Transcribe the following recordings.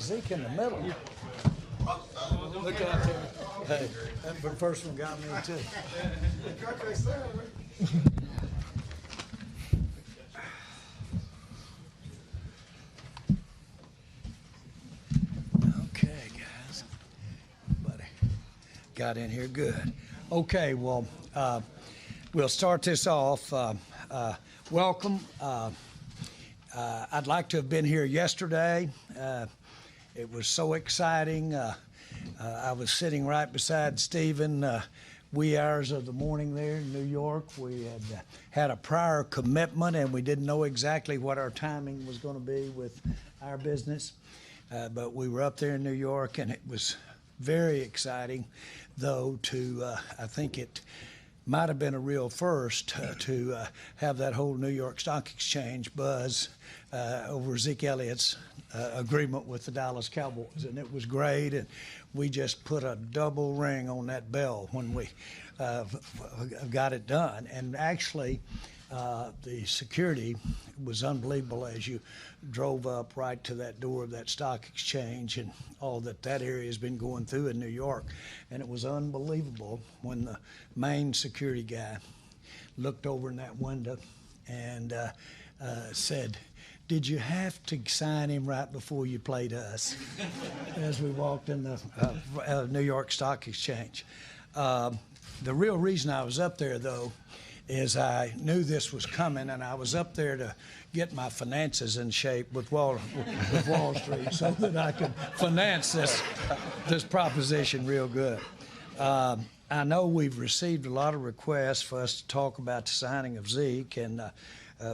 Zeke in the middle. Look out there. Hey, the first one got me too. Okay, guys. Buddy, got in here good. Okay, well, we'll start this off. Welcome. I'd like to have been here yesterday. It was so exciting. I was sitting right beside Stephen wee hours of the morning there in New York. We had a prior commitment, and we didn't know exactly what our timing was going to be with our business. But we were up there in New York, and it was very exciting, though, I think it might have been a real first to have that whole New York Stock Exchange buzz over Ezekiel Elliott's agreement with the Dallas Cowboys. And it was great, and we just put a double ring on that bell when we got it done. And actually, the security was unbelievable as you drove up right to that door of that stock exchange and all that area has been going through in New York. And it was unbelievable when the main security guy looked over in that window and said, "Did you have to sign him right before you played us?" as we walked in the New York Stock Exchange. The real reason I was up there, though, is I knew this was coming, and I was up there to get my finances in shape with Wall Street so that I could finance this proposition real good. I know we've received a lot of requests for us to talk about the signing of Zeke,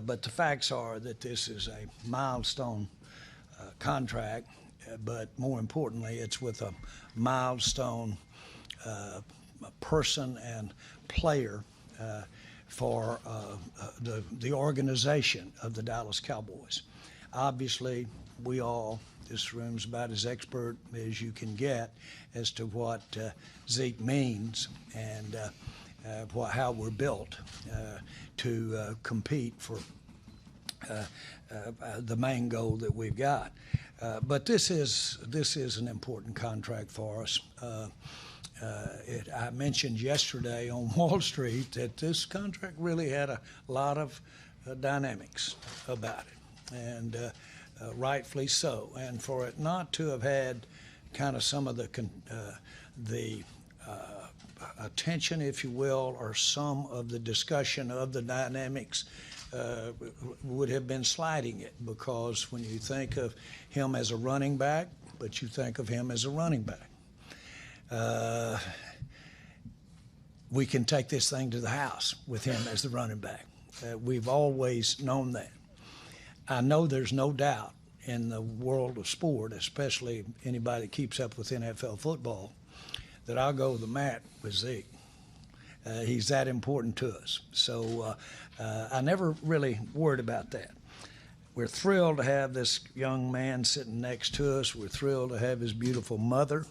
but the facts are that this is a milestone contract, but more importantly, it's with a milestone person and player for the organization of the Dallas Cowboys. Obviously, this room's about as expert as you can get as to what Zeke means and how we're built to compete for the main goal that we've got. But this is an important contract for us. I mentioned yesterday on Wall Street that this contract really had a lot of dynamics about it, and rightfully so. And for it not to have had kind of some of the attention, if you will, or some of the discussion of the dynamics would have been sliding it, because when you think of him as a running back, but you think of him as a running back, we can take this thing to the house with him as the running back. We've always known that. I know there's no doubt in the world of sport, especially anybody that keeps up with NFL football, that I'll go to the mat with Zeke. He's that important to us. So I never really worried about that. We're thrilled to have this young man sitting next to us. We're thrilled to have his beautiful mother,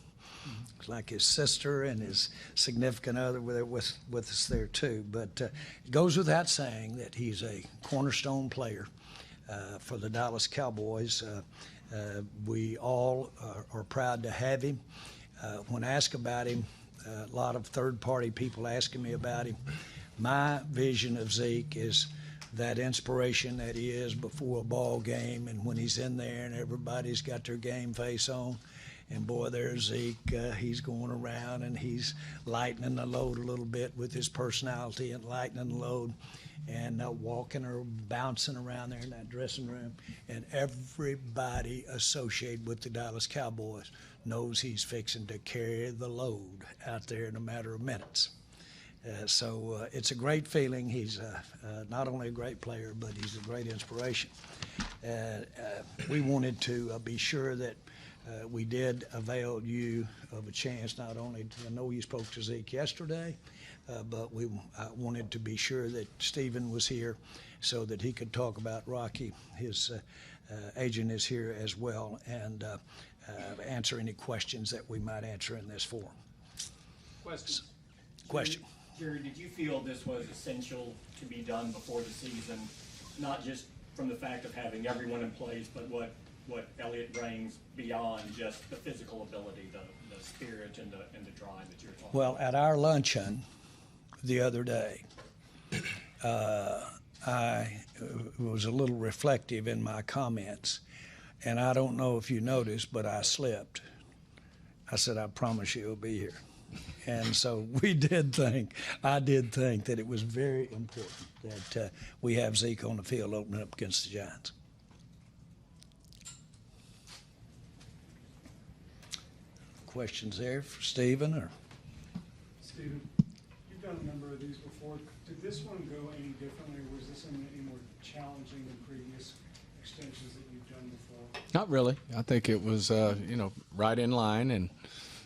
like his sister, and his significant other with us there too. But it goes without saying that he's a cornerstone player for the Dallas Cowboys. We all are proud to have him. When asked about him, a lot of third-party people asking me about him, my vision of Zeke is that inspiration that he is before a ball game, and when he's in there and everybody's got their game face on, and boy, there's Zeke. He's going around and he's lightening the load a little bit with his personality and lightening the load and walking or bouncing around there in that dressing room. And everybody associated with the Dallas Cowboys knows he's fixing to carry the load out there in a matter of minutes. So it's a great feeling. He's not only a great player, but he's a great inspiration. We wanted to be sure that we did avail you of a chance. Not only, I know you spoke to Zeke yesterday, but we wanted to be sure that Stephen was here so that he could talk about Rocky. His agent is here as well, and answer any questions that we might answer in this forum. Question. Jerry, did you feel this was essential to be done before the season, not just from the fact of having everyone in place, but what Elliott brings beyond just the physical ability, the spirit and the drive that you're talking Well, about. at our luncheon the other day, I was a little reflective in my comments, and I don't know if you noticed, but I slipped. I said, I promise you he'll be here. And so I did think that it was very important that we have Zeke on the field opening up against the Giants. Questions there for Stephen? Or Stephen, you've done a number of these before. Did this one go any differently, or was this any more challenging than previous extensions that you've done before? Not really. I think it was, right in line and,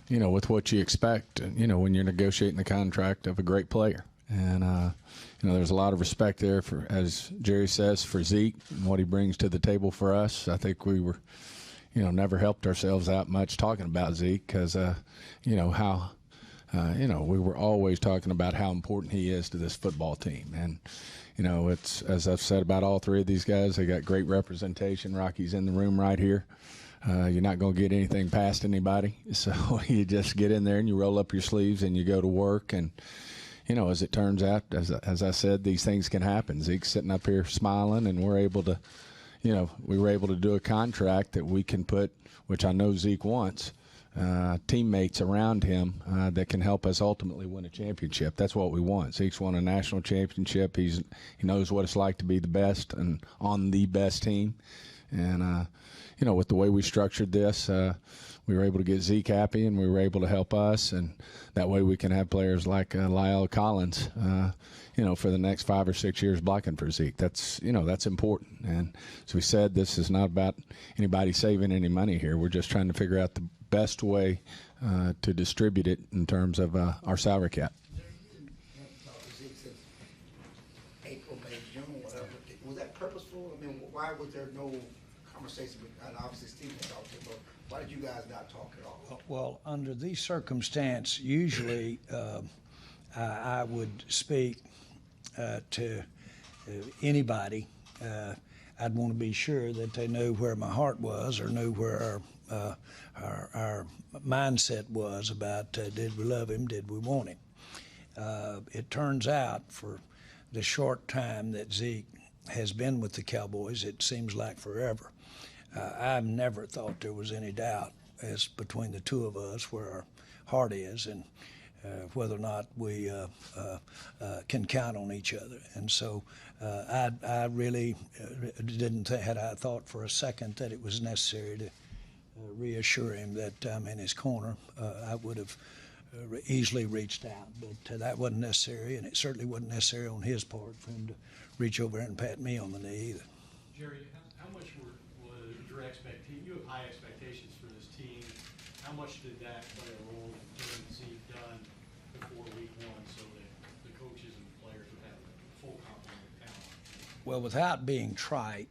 with what you expect, when you're negotiating the contract of a great player. And, there's a lot of respect there for, as Jerry says, for Zeke and what he brings to the table for us. I think we were, never helped ourselves out much talking about Zeke because, how, we were always talking about how important he is to this football team. And, it's, as I've said about all three of these guys, they got great representation. Rocky's in the room right here. You're not going to get anything past anybody. So you just get in there and you roll up your sleeves and you go to work. And, as it turns out, as I said, these things can happen. Zeke's sitting up here smiling, and we're able to, we were able to do a contract that we can put, which I know Zeke wants, teammates around him that can help us ultimately win a championship. That's what we want. Zeke's won a national championship. He knows what it's like to be the best and on the best team. And, with the way we structured this, we were able to get Zeke happy, and we were able to help us. And that way we can have players like Lyle Collins, for the next 5 or 6 years blocking for Zeke. That's, that's important. And as we said, this is not about anybody saving any money here. We're just trying to figure out the best way to distribute it in terms of our salary cap. April, May, June, whatever. Was that purposeful? I mean, why was there no conversation with, and obviously Stephen talked to, but why did you guys not talk at all? Well, under these circumstances, usually I would speak to anybody. I'd want to be sure that they knew where my heart was, or knew where our mindset was about did we love him, did we want him. It turns out, for the short time that Zeke has been with the Cowboys, it seems like forever. I've never thought there was any doubt as between the two of us where our heart is, and whether or not we can count on each other. And so I really didn't had I thought for a second that it was necessary to reassure him that I'm in his corner. I would have easily reached out, but that wasn't necessary, and it certainly wasn't necessary on his part for him to reach over and pat me on the knee either. Jerry, how much was your expectation? You have high expectations for this team. How much did that play a role in getting Zeke done before week 1 so that the coaches and the players would have a full complement of talent? Well, without being trite,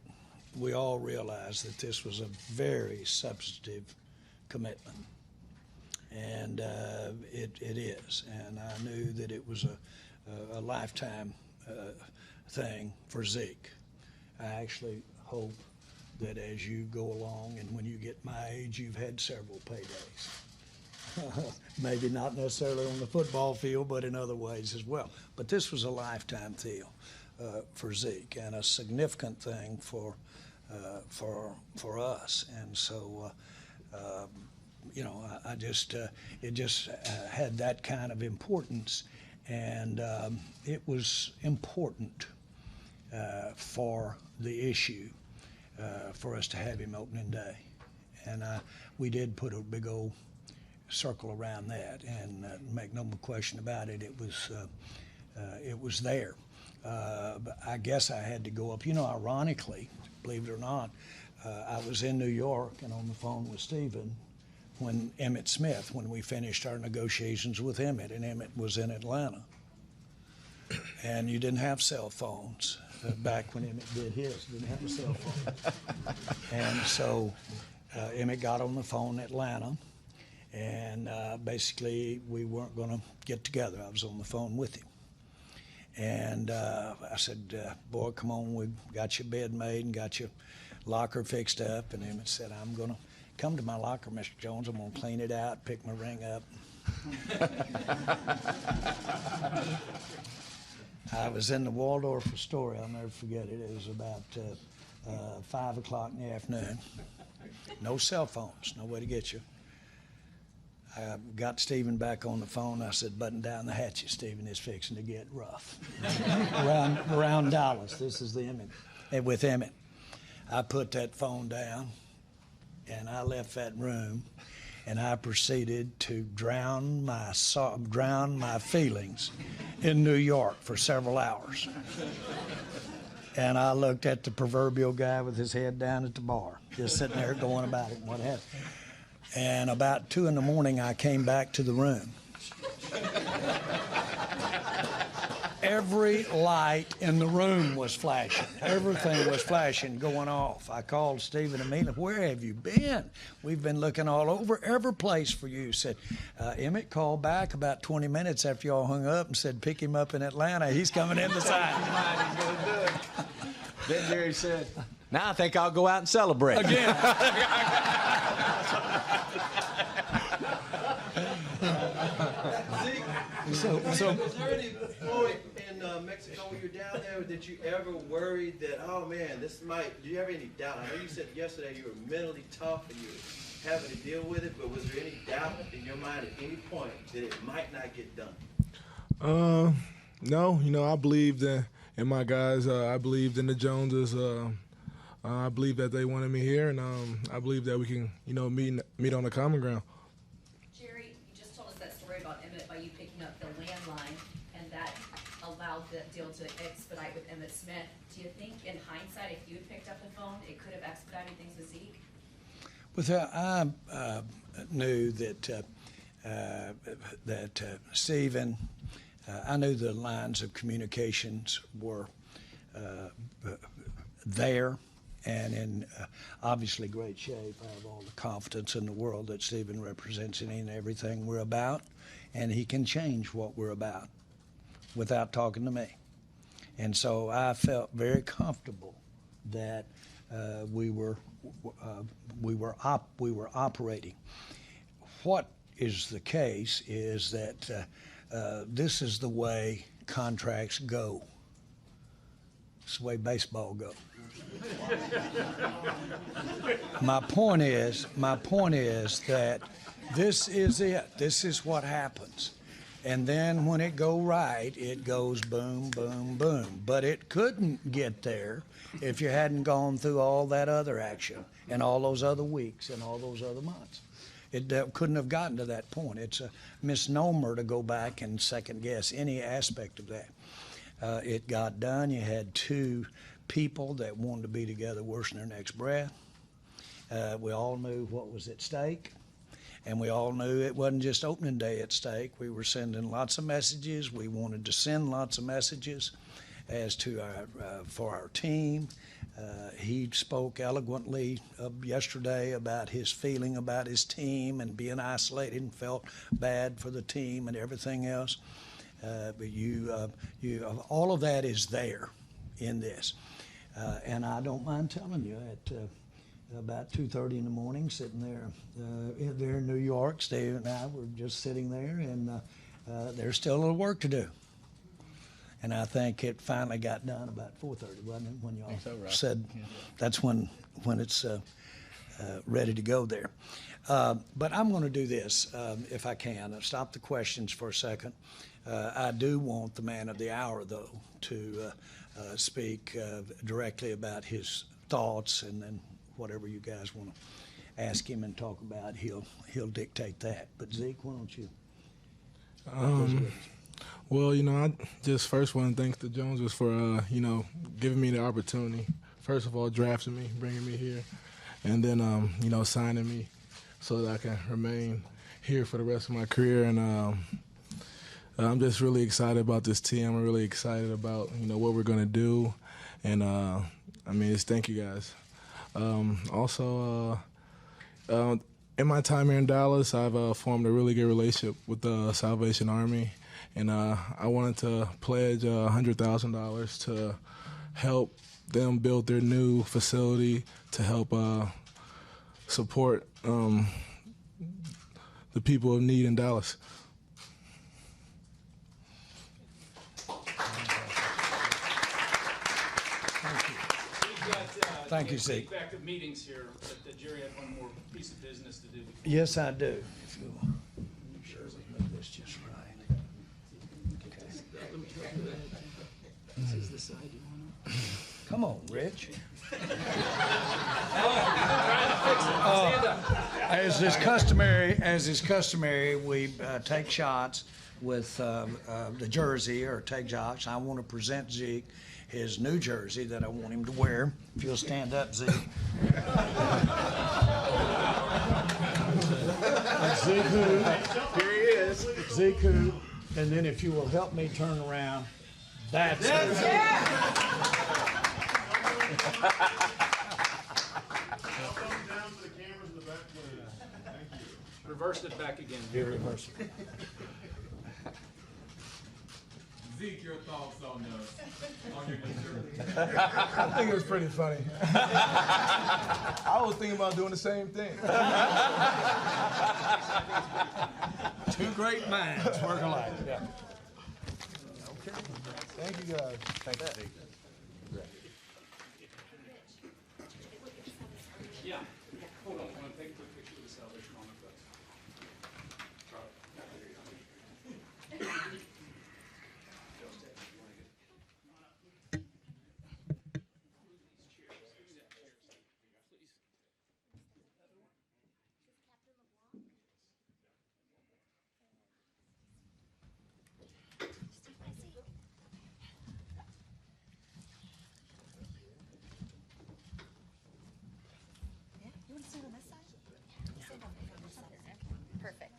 we all realized that this was a very substantive commitment, and it is. And I knew that it was a lifetime thing for Zeke. I actually hope that as you go along and when you get my age, you've had several paydays. Maybe not necessarily on the football field, but in other ways as well. But this was a lifetime deal for Zeke, and a significant thing for us. And so, I just it just had that kind of importance, and it was important for the issue for us to have him opening day. And we did put a big old circle around that, and make no question about it, it was there. But I guess I had to go up. Ironically, believe it or not, I was in New York and on the phone with Stephen when we finished our negotiations with Emmett, and Emmett was in Atlanta. And you didn't have cell phones back when Emmett did his. Didn't have a cell phone. And so Emmett got on the phone in Atlanta, and basically we weren't going to get together. I was on the phone with him. And I said, boy, come on, we've got your bed made and got your locker fixed up. And Emmett said, I'm going to come to my locker, Mr. Jones. I'm going to clean it out, pick my ring up. I was in the Waldorf Astoria. I'll never forget it. It was about 5 o'clock in the afternoon. No cell phones, no way to get you. I got Stephen back on the phone. I said, button down the hatches, Stephen. It's fixing to get rough. around Dallas. This is the Emmett. And with Emmett, I put that phone down, and I left that room, and I proceeded to drown my feelings in New York for several hours. And I looked at the proverbial guy with his head down at the bar, just sitting there going about it and what have you. And about 2 in the morning, I came back to the room. Every light in the room was flashing. Everything was flashing, going off. I called Stephen immediately. Where have you been? We've been looking all over every place for you. Said, Emmett called back about 20 minutes after y'all hung up and said, pick him up in Atlanta. He's coming in the side. Then Jerry said, now I think I'll go out and celebrate. Again. Was there any point in Mexico when you were down there that you ever worried that, oh man, this might, do you have any doubt? I know you said yesterday you were mentally tough and you were having to deal with it, but was there any doubt in your mind at any point that it might not get done? No, I believed in my guys. I believed in the Joneses. I believe that they wanted me here, and I believe that we can, meet on the common ground. Jerry, you just told us that story about Emmett by you picking up the landline, and that allowed the deal to expedite with Emmitt Smith. Do you think, in hindsight, if you had picked up the phone, it could have expedited things with Zeke? Well, I knew that Stephen, I knew the lines of communications were there and in obviously great shape. I have all the confidence in the world that Stephen represents in everything we're about, and he can change what we're about without talking to me. And so I felt very comfortable that we were operating. What is the case is that this is the way contracts go. It's the way baseball goes. My point is that this is it. This is what happens. And then when it go right, it goes boom, boom, boom. But it couldn't get there if you hadn't gone through all that other action and all those other weeks and all those other months. It couldn't have gotten to that point. It's a misnomer to go back and second guess any aspect of that. It got done. You had two people that wanted to be together worse than their next breath. We all knew what was at stake. And we all knew it wasn't just opening day at stake. We were sending lots of messages. We wanted to send lots of messages as to for our team. He spoke eloquently yesterday about his feeling about his team and being isolated and felt bad for the team and everything else. But all of that is there in this. And I don't mind telling you at about 2:30 in the morning, sitting there in New York, Steve and I were just sitting there, and there's still a little work to do. And I think it finally got done about 4:30, wasn't it, when y'all said that's when it's ready to go there. But I'm going to do this, if I can. Stop the questions for a second. I do want the man of the hour, though, to speak directly about his thoughts, and then whatever you guys want to ask him and talk about, he'll dictate that. But Zeke, why don't you? Well, I just first want to thank the Joneses for, giving me the opportunity. First of all, drafting me, bringing me here, and then, signing me so that I can remain here for the rest of my career. And I'm just really excited about this team. I'm really excited about, what we're going to do. And, just thank you guys. Also, in my time here in Dallas, I've formed a really good relationship with the Salvation Army. and I wanted to pledge $100,000 to help them build their new facility to help support the people of need in Dallas. Thank you, Zeke. Back of meetings here, but the jury had one more piece of business to do. Yes, I do. If you will. Sure, we move this just right. Okay. Come on, Rich. As is customary, we take shots with the jersey or take shots. I want to present Zeke his new jersey that I want him to wear. If you'll stand up, Zeke. Zeke who? Here he is. Zeke who? And then if you will help me turn around, that's it. Reverse it back again. Here, reverse it. Zeke, your thoughts on your new jersey? I think it was pretty funny. I was thinking about doing the same thing. Two great minds work alike. Yeah. Okay. Thank you guys. Thank you, Zeke. Yeah. Hold on, I want to take a quick picture of the Salvation Army folks. You want to stand on this side? Stand on this side. Perfect.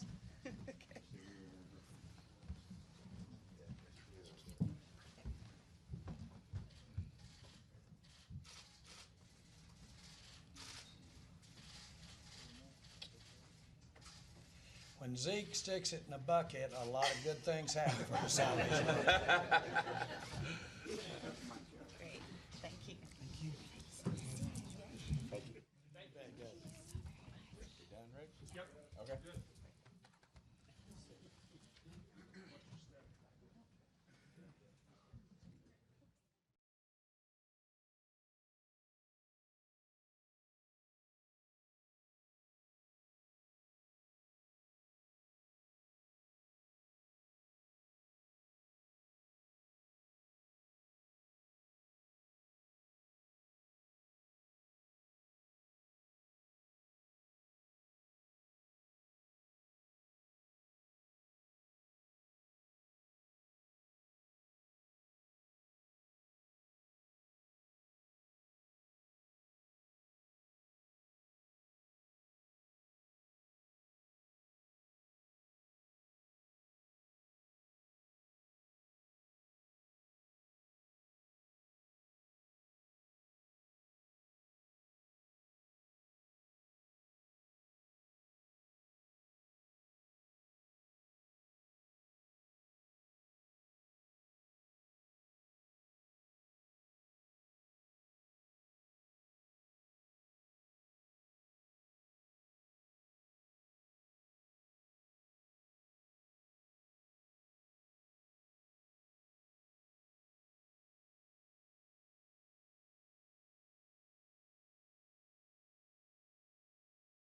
When Zeke sticks it in a bucket, a lot of good things happen for the Salvation Army.